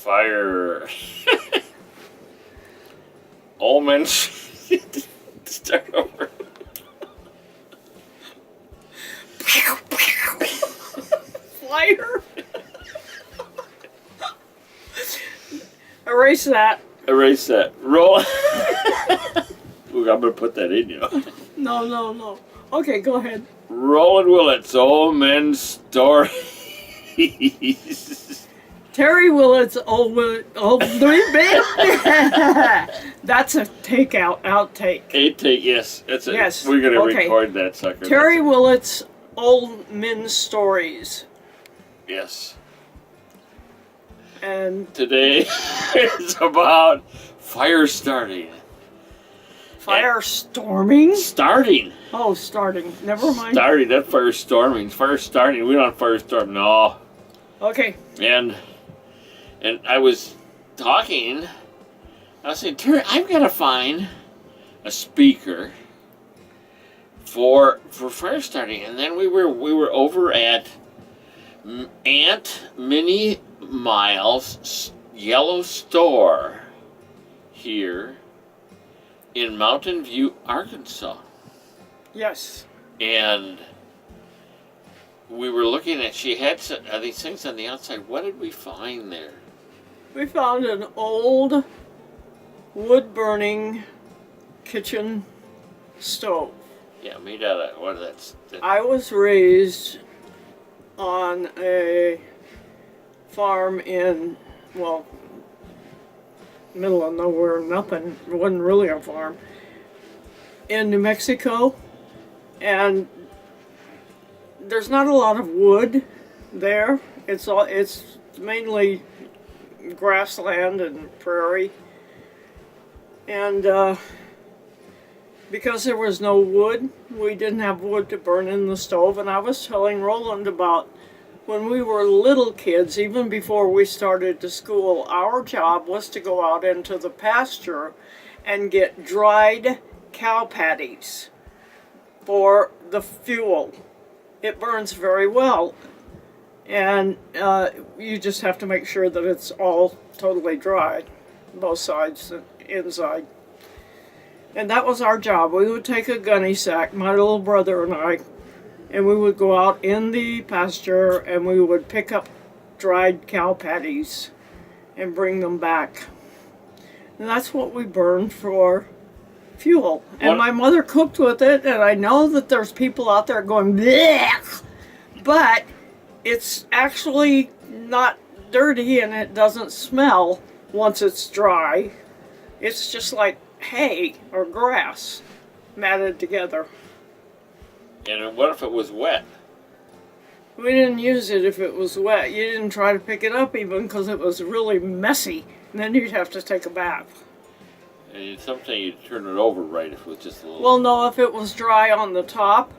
Fire. Omens. Start over. Fire. Erase that. Erase that. Roll. Ooh, I'm going to put that in, you know. No. Okay, go ahead. Roland Willits, Old Men's Stories. Teri Willits, that's a outtake. Outtake, yes. That's it. Yes. We're going to Okay. record that sucker. Teri Willits, Old Men's Stories. Yes. And today is about fire starting. Fire storming? Starting. Oh, starting. Never mind. Starting, that fire storming. Fire starting. We don't fire storm, no. Okay. And I was talking. I was saying, Terry, I've got to find a speaker for fire starting. And then we were over at Aunt Minnie Miles' yellow store here in Mountain View, Arkansas. Yes. And we were looking at, she had these things on the outside. What did we find there? We found an old wood-burning kitchen stove. Yeah, made out of, what is that? I was raised on a farm in, well, middle of nowhere, nothing. It wasn't really a farm. In New Mexico, and there's not a lot of wood there. It's mainly grassland and prairie. And because there was no wood, we didn't have wood to burn in the stove. And I was telling Roland about when we were little kids, even before we started to school, our job was to go out into the pasture and get dried cow patties for the fuel. It burns very well, and you just have to make sure that it's all totally dry, both sides and inside. And that was our job. We would take a gunny sack, my little brother and I, and we would go out in the pasture and we would pick up dried cow patties and bring them back. And that's what we burned for fuel. And my mother cooked with it, and I know that there's people out there going, bleh! But it's actually not dirty and it doesn't smell once it's dry. It's just like hay or grass matted together. And what if it was wet? We didn't use it if it was wet. You didn't try to pick it up even because it was really messy. And then you'd have to take a bath. And sometimes you'd turn it over right if it was just a little... Well, no, if it was dry on the top,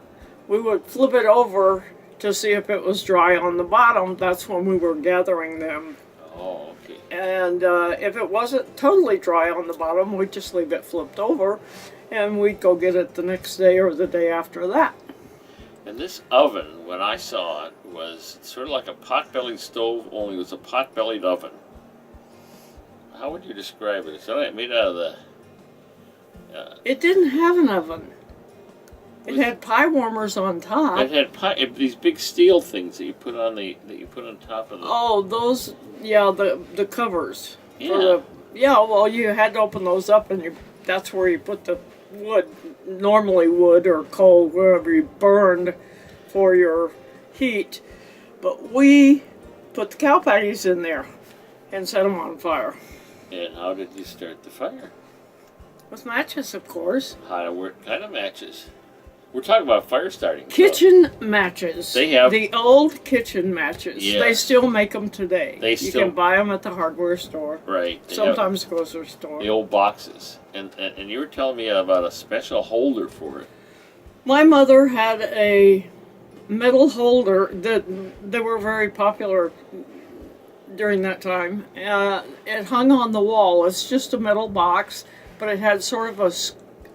we would flip it over to see if it was dry on the bottom. That's when we were gathering them. Oh, okay. And if it wasn't totally dry on the bottom, we'd just leave it flipped over. And we'd go get it the next day or the day after that. And this oven, when I saw it, was sort of like a pot-bellied stove, only it was a pot-bellied oven. How would you describe it? It's made out of the... It didn't have an oven. It had pie warmers on top. It had these big steel things that you put on top of the... Oh, those, yeah, the covers. Yeah. Well, you had to open those up, and that's where you put the wood, normally wood or coal, wherever you burned for your heat. But we put the cow patties in there and set them on fire. And how did you start the fire? With matches, of course. What kind of matches? We're talking about fire starting. Kitchen matches. They have... The old kitchen matches. Yes. They still make them today. You can buy them at the hardware store. Right. Sometimes grocery store. The old boxes. And you were telling me about a special holder for it. My mother had a metal holder that they were very popular during that time. It hung on the wall. It's just a metal box, but it had sort of a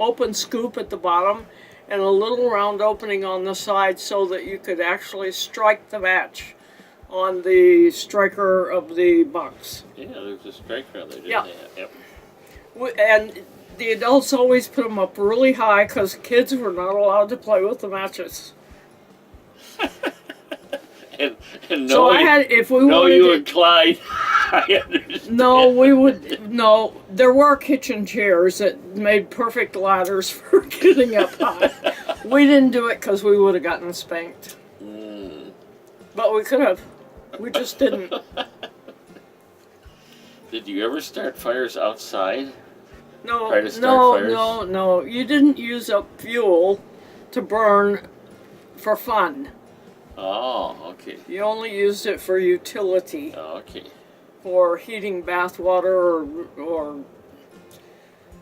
open scoop at the bottom and a little round opening on the side so that you could actually strike the match on the striker of the box. Yeah, there was a striker on there, didn't Yeah. they? Yep. And the adults always put them up really high because kids were not allowed to play with the matches. And So I had, if we wanted you to, and Clyde. I understand. no, we would, no, there were kitchen chairs that made perfect ladders for getting up high. We didn't do it because we would have gotten spanked. But we could have. We just didn't. Did you ever start fires outside? No, Try to start fires? no. You didn't use up fuel to burn for fun. Oh, okay. You only used it for utility, Oh, okay. for heating bath water, or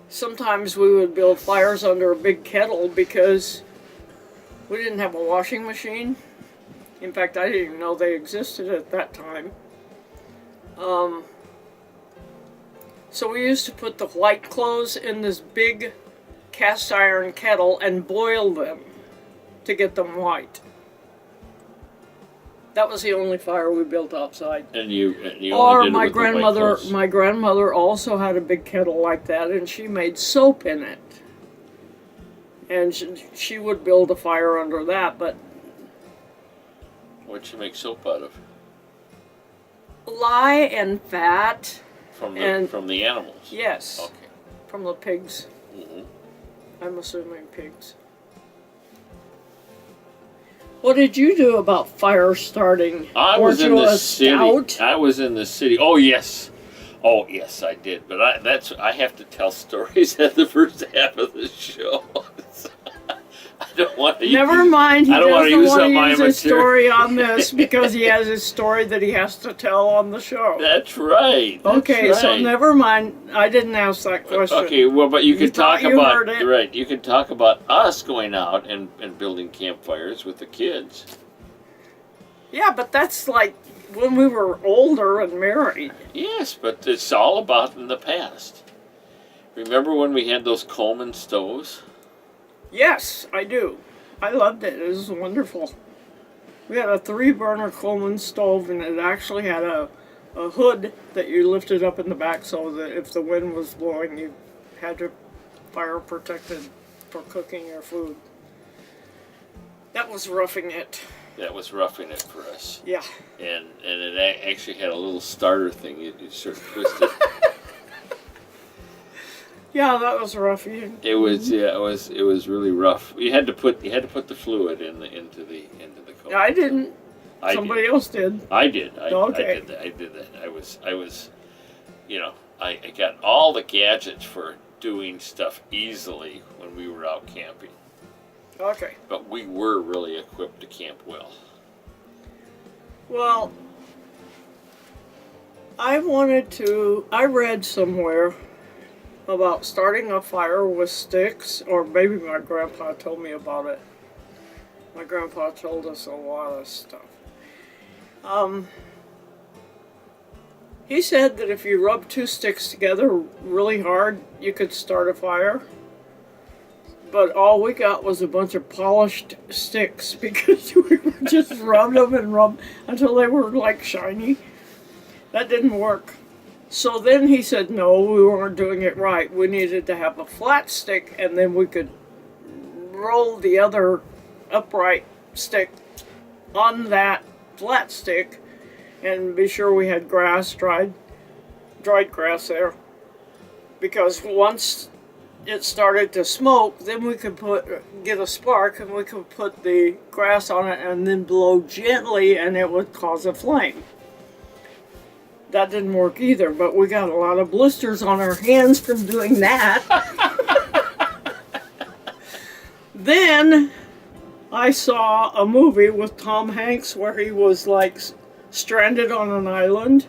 sometimes we would build fires under a big kettle because we didn't have a washing machine. In fact, I didn't even know they existed at that time. So we used to put the white clothes in this big cast iron kettle and boil them to get them white. That was the only fire we built outside. And you Or only did it my with the white grandmother, clothes. my grandmother also had a big kettle like that, and she made soap in it. And she would build a fire under that, but What'd you make soap out of? lye and fat, From And- the animals? yes, Okay. from the pigs. Mm-hmm. I'm assuming pigs. What did you do about fire starting? I Weren't was in you the a city. scout? I was in the city. Oh yes, I did. But I have to tell stories at the first half of the show. I don't want to. Never mind, he I don't want to doesn't use want up to my use his material. story on this because he has his story that he has to tell on the show. That's right. That's Okay, so right. never mind. I didn't ask that question. Okay, well, but you You could talk thought you about heard it. right. You could talk about us going out and building campfires with the kids. Yeah, but that's like when we were older and married. Yes, but it's all about in the past. Remember when we had those Coleman stoves? Yes, I do. I loved it. It was wonderful. We had a 3-burner Coleman stove, and it actually had a hood that you lifted up in the back so that if the wind was blowing, you had your fire protected for cooking your food. That was roughing it. That was roughing it for us. Yeah. And it actually had a little starter thing you sort of twisted. Yeah, that was rough. You, It was it was really rough. You had to put the fluid into the coat. I didn't. I Somebody did. else did. I did. Okay. I did that. I was I got all the gadgets for doing stuff easily when we were out camping. Okay. But we were really equipped to camp well. Well, I read somewhere about starting a fire with sticks, or maybe my grandpa told me about it. My grandpa told us a lot of stuff. He said that if you rub 2 sticks together really hard, you could start a fire. But all we got was a bunch of polished sticks because we just rubbed them and rubbed until they were like shiny. That didn't work. So then he said, no, we weren't doing it right. We needed to have a flat stick, and then we could roll the other upright stick on that flat stick and be sure we had grass, dried grass there. Because once it started to smoke, then we could get a spark and we could put the grass on it and then blow gently and it would cause a flame. That didn't work either, but we got a lot of blisters on our hands from doing that. Then I saw a movie with Tom Hanks where he was like stranded on an island,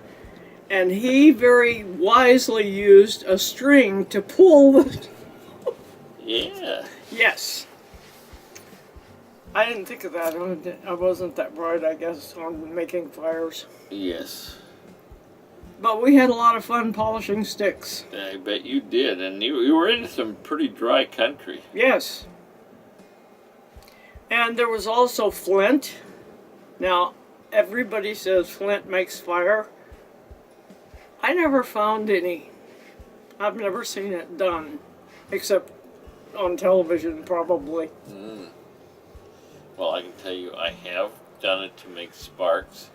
and he very wisely used a string to pull the... Yeah. Yes. I didn't think of that. I wasn't that bright, I guess, on making fires. Yes. But we had a lot of fun polishing sticks. I bet you did, and you were in some pretty dry country. Yes. And there was also flint. Now, everybody says flint makes fire. I never found any. I've never seen it done, except on television, probably. Mm. Well, I can tell you, I have done it to make sparks.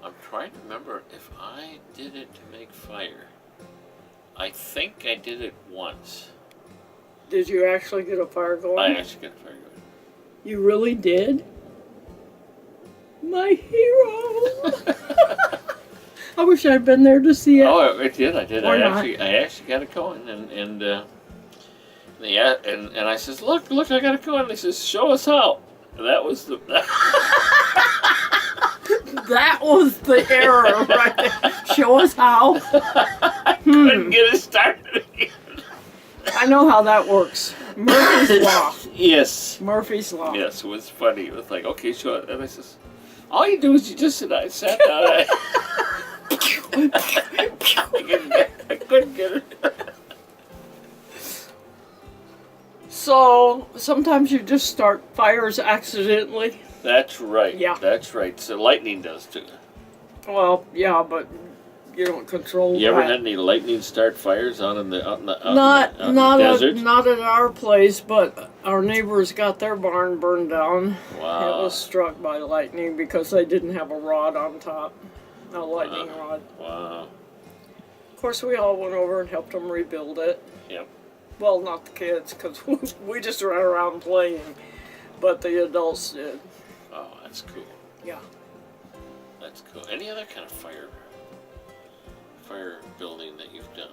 I'm trying to remember if I did it to make fire. I think I did it once. Did you actually get a fire going? I actually got a fire going. You really did? My hero! I wish I'd been there to see it. Oh, it did. I did. Or I not. actually got it going, and I says, look, I got it going. And he says, show us how. And that was the. That was the error right there. Show us how. I couldn't get it started again. I know how that works. Murphy's Law. Yes. Murphy's Law. Yes, it was funny. It was like, okay, show it. And I says, all you do is you just sit down. I sat down. I couldn't get it. So sometimes you just start fires accidentally. That's right. Yeah. That's right. So lightning does too. Well, yeah, but you don't control You ever that. had any lightning start fires out in the Not desert? not at our place, but our neighbors got their barn burned down. Wow. It was struck by lightning because they didn't have a rod on top, a lightning rod. Wow. Of course, we all went over and helped them rebuild it. Yep. Well, not the kids, because we just ran around playing, but the adults did. Oh, that's cool. Yeah. That's cool. Any other kind of fire building that you've done?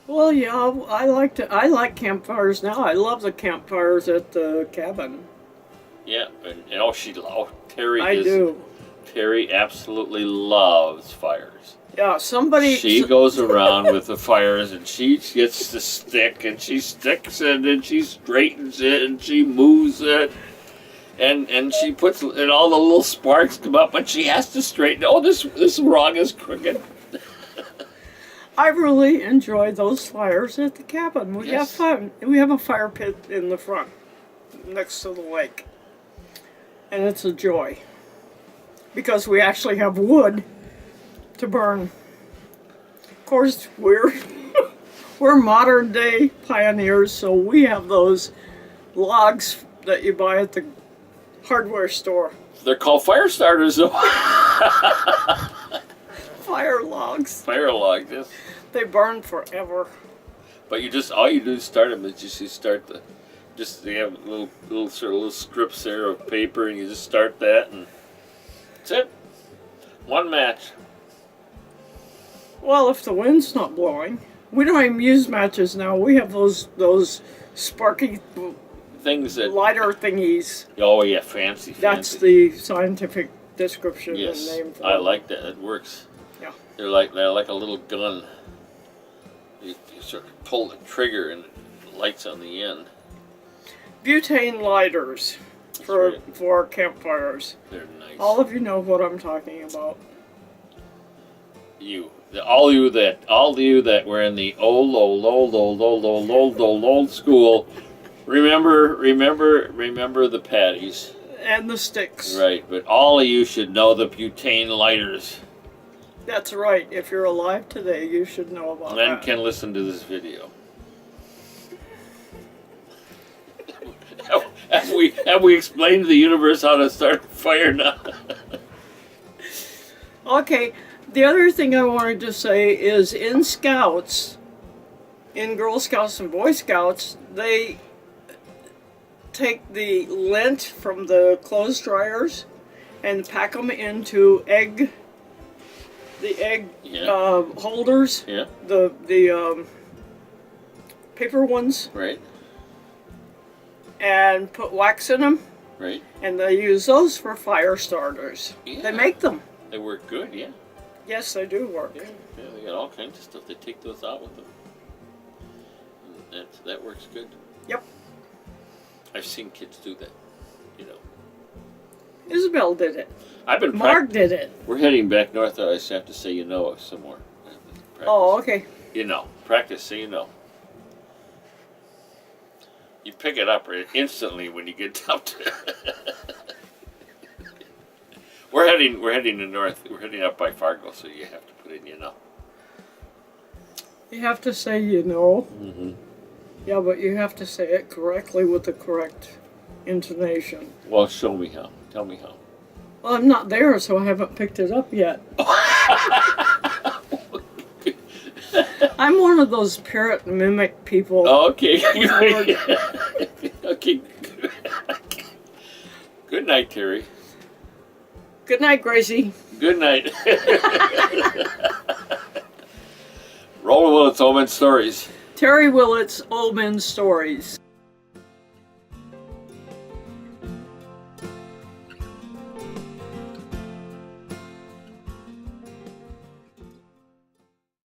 Well, yeah, I like campfires now. I love the campfires at the cabin. Yeah, and Terry do. Terry absolutely loves fires. Yeah, She goes around with the fires, and she gets the stick, and she sticks it, and she straightens it, and she moves it, and she puts, and all the little sparks come up, and she has to straighten. Oh, this rung is crooked. I really enjoy those fires at the cabin. We have Yes. fun. We have a fire pit in the front, next to the lake, and it's a joy because we actually have wood to burn. Of course, we're modern day pioneers, so we have those logs that you buy at the hardware store. They're called fire starters, though. Fire logs. Fire log, yes. They burn forever. But all you do is start them. Is you start they have little strips there of paper, and you just start that, and that's it. One match. Well, if the wind's not blowing, we don't even use matches now. We have those sparky Things that. lighter thingies. Oh yeah, fancy. That's the scientific description Yes, and name for I them. like that. It works. Yeah. They're like a little gun. You sort of pull the trigger, and it lights on the end. Butane lighters right. for campfires. They're nice. All of you know what I'm talking about. All you that were in the old school, remember the patties. And the sticks. Right, but all of you should know the butane lighters. That's right. If you're alive today, you should know about Then that. can listen to this video. Have we explained to the universe how to start a fire now? Okay, the other thing I wanted to say is in Scouts, in Girl Scouts and Boy Scouts, they take the lint from the clothes dryers and pack them into egg Yeah. holders, Yeah. the paper ones, Right. and put wax in them, Right. and they use those for fire starters. Yeah. They make them. They work good. Yeah. Yes, they do work. Yeah. They got all kinds of stuff. They take those out with them. And that works good. Yep. I've seen kids do that. You know. Isabel did it. I've been. Mark did it. We're heading back north. I just have to say some more. Practice. Oh, okay. Practice so you know. You pick it up instantly when you get down to it. We're heading to north. We're heading up by Fargo, so you have to put in, you know. You have to say, you know. Mm-hmm. Yeah, but you have to say it correctly with the correct intonation. Well, show me how. Tell me how. Well, I'm not there, so I haven't picked it up yet. I'm one of those parrot mimic people. Okay. Okay. Good night, Terry. Good night, Gracie. Good night. Roland Willits, OMS Stories. Teri Willits, Old Men Stories.